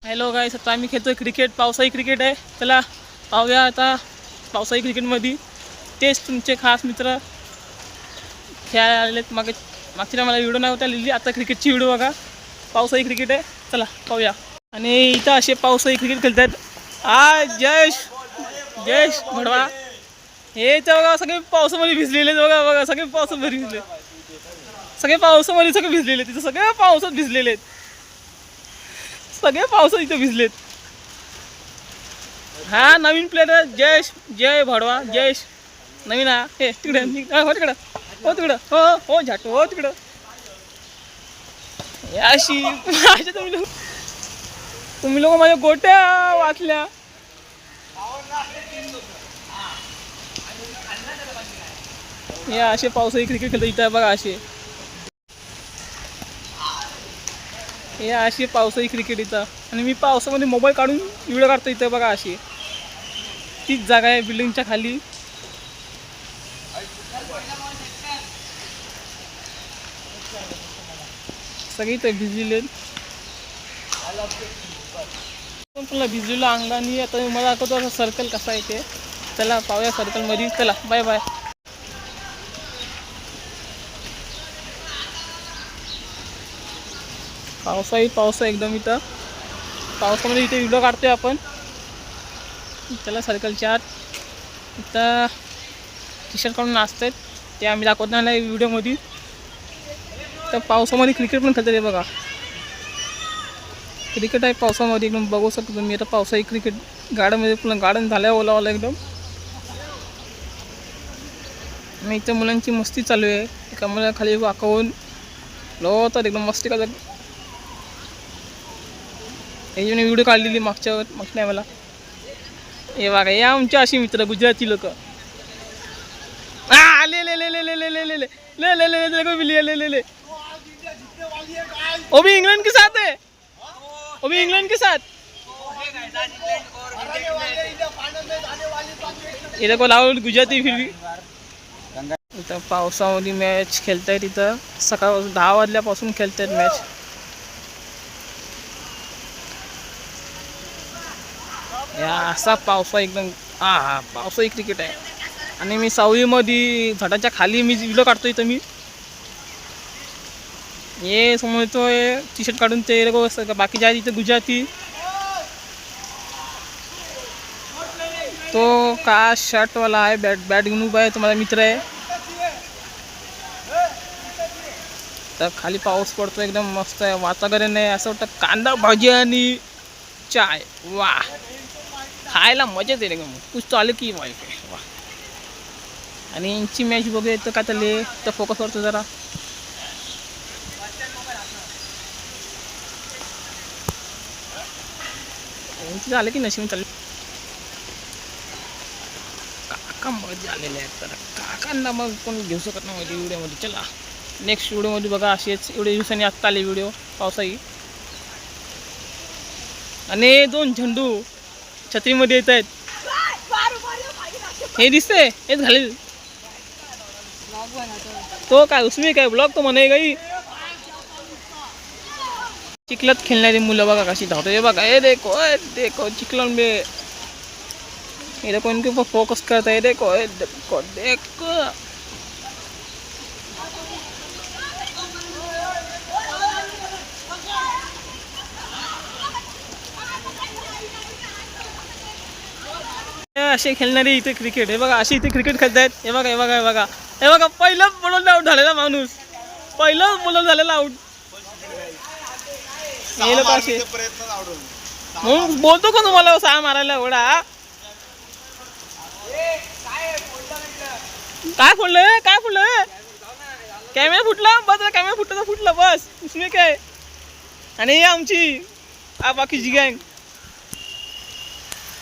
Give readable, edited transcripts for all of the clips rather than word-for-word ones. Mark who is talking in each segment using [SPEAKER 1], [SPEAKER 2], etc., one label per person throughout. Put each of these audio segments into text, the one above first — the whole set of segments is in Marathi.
[SPEAKER 1] हॅलो गाईस, आता आम्ही खेळतोय क्रिकेट. पावसाळी क्रिकेट आहे. चला पाहूया आता पावसाळी क्रिकेटमध्ये. तेच तुमचे खास मित्र खेळायला आलेत. मागच्या मला व्हिडिओ नव्हत्या लिहिली, आता क्रिकेटची व्हिडिओ बघा. पावसाळी क्रिकेट आहे, चला पाहूया. आणि इथं असे पावसाळी क्रिकेट खेळतात. जयेश भडवा हे तर बघा, सगळे पावसामध्ये भिजलेले. बघा सगळे पावसामध्ये भिजले, सगळे तिथं सगळे पावसात भिजलेले आहेत. सगळे पावसात इथं भिजलेत. हा नवीन प्लेअर आहे जय भडवा. जयेश नवीन हा. हे तिकडे हो तिकडं हो झाटो हो तिकडं. अशी तुम्ही लोक माझ्या गोट्या वाचल्या. हे असे पावसाळी क्रिकेट खेळतात इथं बघा. अशी पावसाळी क्रिकेट इथं. आणि मी पावसामध्ये मोबाईल काढून व्हिडिओ काढतो इथं बघा. अशी तीच जागा आहे बिल्डिंगच्या खाली. सगळी इथं भिजलेले पुन्हा भिजलेलं अंगाने. आता मला दाखवतो असं सर्कल कसा आहे ते. चला पाहूया सर्कलमध्ये. चला बाय बाय. पावसा एकदम इथं पावसामध्ये इथे व्हिडिओ काढतोय आपण. चला सर्कलच्या आत. इथं टी शर्ट काढून नाचतात ते आम्ही दाखवत नाही व्हिडिओमध्ये. तर पावसामध्ये क्रिकेट पण खेळतात बघा. क्रिकेट आहे पावसामध्ये एकदम बघू शकतो तुम्ही. आता पावसाळी क्रिकेट गार्डनमध्ये पुन्हा गार्डन झालं ओलावाला एकदम. आणि इथं मुलांची मस्ती चालू आहे. एका मुला खाली वाकवून तर एकदम मस्ती करतात. याच्याने व्हिडिओ काढलेली मागच्या मला. हे बघा या आमच्या अशी मित्र गुजराती लोक. वो भी इंग्लैंड के साथ है. ये देखो लाओ गुजराती फिर भी. इथं पावसामध्ये मॅच खेळतायत. इथं सकाळ 10 वाजल्यापासून खेळतायत मॅच. या असा पावसा एकदम पावसाळी क्रिकेट आहे. आणि मी सावलीमध्ये झाडाच्या खाली मी व्हिडिओ काढतो इथं. मी हे समजतोय टी शर्ट काढून ते लोक बाकीचे आहेत इथं गुजराती. तो का शर्टवाला आहे, बॅट घेऊन उभा आहे. तो माझा मित्र आहे. तर खाली पाऊस पडतो एकदम मस्त आहे वातावरण आहे. असं वाटतं कांदा भाजी आणि चाय. वा खायला मजाच येते एकदम. कुछ तो आलं की वाईफ आहे. वा. आणि यांची मॅच बघूया तर काय चालले तर फोकस करतो जरा. यांची झालं की नशीब चालले. काका मजा आलेले आहेत. तर काकांना मग कोणी घेऊ शकत नाही व्हिडिओमध्ये. चला नेक्स्ट व्हिडिओमध्ये बघा. असेच एवढ्या दिवसांनी आत्ता आले व्हिडिओ पावसाळी. आणि 2 झेंडू छत्रीमध्ये येत आहेत. हे दिसते हेच घालेल तो काय उसमे काय ब्लॉग तो म्हणे काही. चिखलात खेळणारी मुलं बघा कशी धावतो. हे बघा हे देखो चिखलन में ये देखो इनके ऊपर फोकस करता है. देखो असे खेळणारे इथे क्रिकेट. हे बघा असे इथे क्रिकेट खेळतायत. हे बघा पहिलं बॉलर आउट झालेला माणूस. पहिलं बॉलर झालेला आउट. हे लोक असे म्हणून बोलतो का तुम्हाला 6 मारायला एवढा. काय फोडलं कॅमेरा फुटला बस. कॅमेरा फुटला बस. उसमें काय. आणि आमची बाकीची गँग.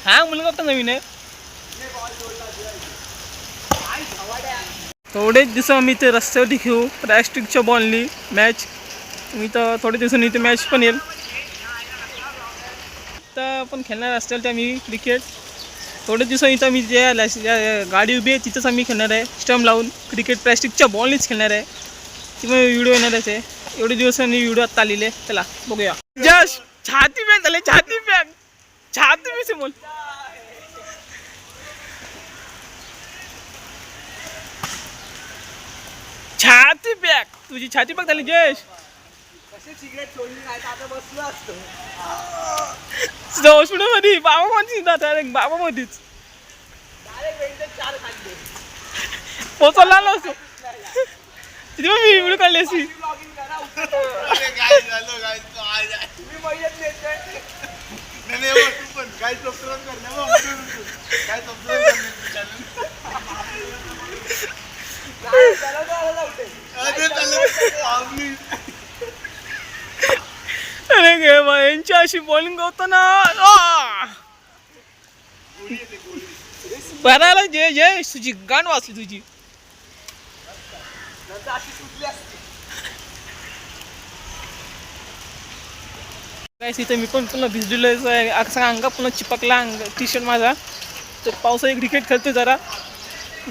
[SPEAKER 1] हा मुलगा आता नवीन आहे. थोडेच दिवस आम्ही ते रस्त्यावरती खेळू. राष्ट्रिकच्या बॉलनी मॅच. मी तर थोड्या दिवसांनी इथे मॅच पण येईल. तर आपण खेळणार रस्त्यावरती आम्ही क्रिकेट. थोड्या दिवसांनी इथं मी जे गाडी उभी आहे तिथंच आम्ही खेळणार आहे. स्टंप लावून क्रिकेट प्लॅस्टिकच्या बॉलनीच खेळणार आहे. ती मग व्हिडिओ येणारच आहे. एवढे दिवसांनी व्हिडिओ आत्ता आलेले. चला बघूया. जस्ट छाती पॅक झाले, छाती पॅक, छाती मी समोर. छाती पॅक, तुझी छाती पॅक झाली जयेश.
[SPEAKER 2] सिगरेट सोडली नाही आता बसलो असतो
[SPEAKER 1] मध्ये बाबा मध्ये बाबा मध्येच पोचवला आलो असतो तिथे मी व्हिडिओ काढली असती. अरे गे यांची अशी बॉलिंग होतं ना. भरायला जय जय तुझी गाण वाचली तुझी. काय इथे मी पण पुन्हा भिजलेलो आहे, असा अंगा पुन्हा चिपकला अंग टी शर्ट माझा. तर पावसाळी क्रिकेट खेळतो जरा,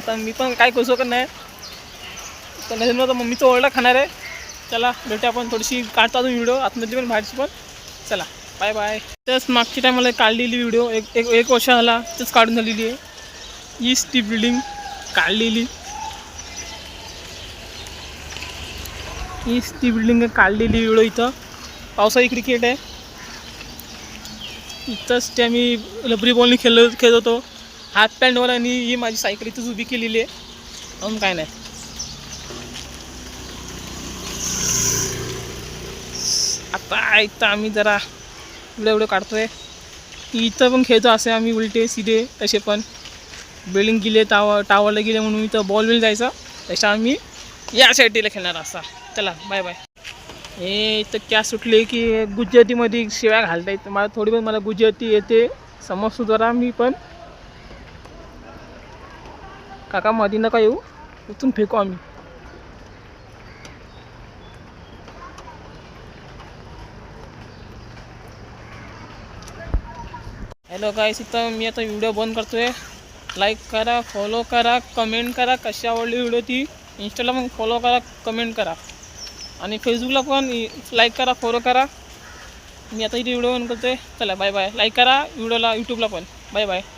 [SPEAKER 1] तर मी पण काय करू शकत नाही. तर नंतर मम्मीचा ओरडा खाणार आहे. चला भेटू आपण, थोडीशी काढतो अजून व्हिडिओ आतमधली पण बाहेरची पण. चला बाय बाय. तेच मागच्या टायमाला काढलेली व्हिडिओ एक वर्ष झाला तेच काढून झालेली आहे. ही ती बिल्डिंग काढलेली, हीच ती बिल्डिंग काढलेली व्हिडिओ. इथं पावसाळी क्रिकेट आहे. इथंच ते आम्ही लबरी बॉलनी खेळत होतो हात पॅन्टवर. आणि ही माझी सायकल इथंच उभी केलेली आहे, म्हणून काय नाही. आता इथं आम्ही जरा व्हिडिओ काढतोय. इथं पण खेळतो असे आम्ही उलटे सीधे तसे पण. बिल्डिंग गेले टावरला गेले म्हणून इथं बॉल बिल जायचा, तसं आम्ही या साईडला खेळणार असा. चला बाय बाय. हे इथं क्या सुटले की गुजरातीमध्ये शिव्या घालता येतं मला, थोडी पण मला गुजराती येते समजतो जरा मी पण. काका मध्ये नका येऊ, उचून फेकू आम्ही. हॅलो गाईस, इथं मी आता व्हिडिओ बंद करतोय. लाईक करा, फॉलो करा, कमेंट करा. कशी आवडली व्हिडिओ ती. इंस्टाला पण फॉलो करा, कमेंट करा. आणि फेसबुकला पण लाईक करा, फॉलो करा. मी आता इथे व्हिडिओ बंद करतोय. चला बाय बाय. लाईक करा व्हिडिओला, यूट्यूबला पण. Bye bye.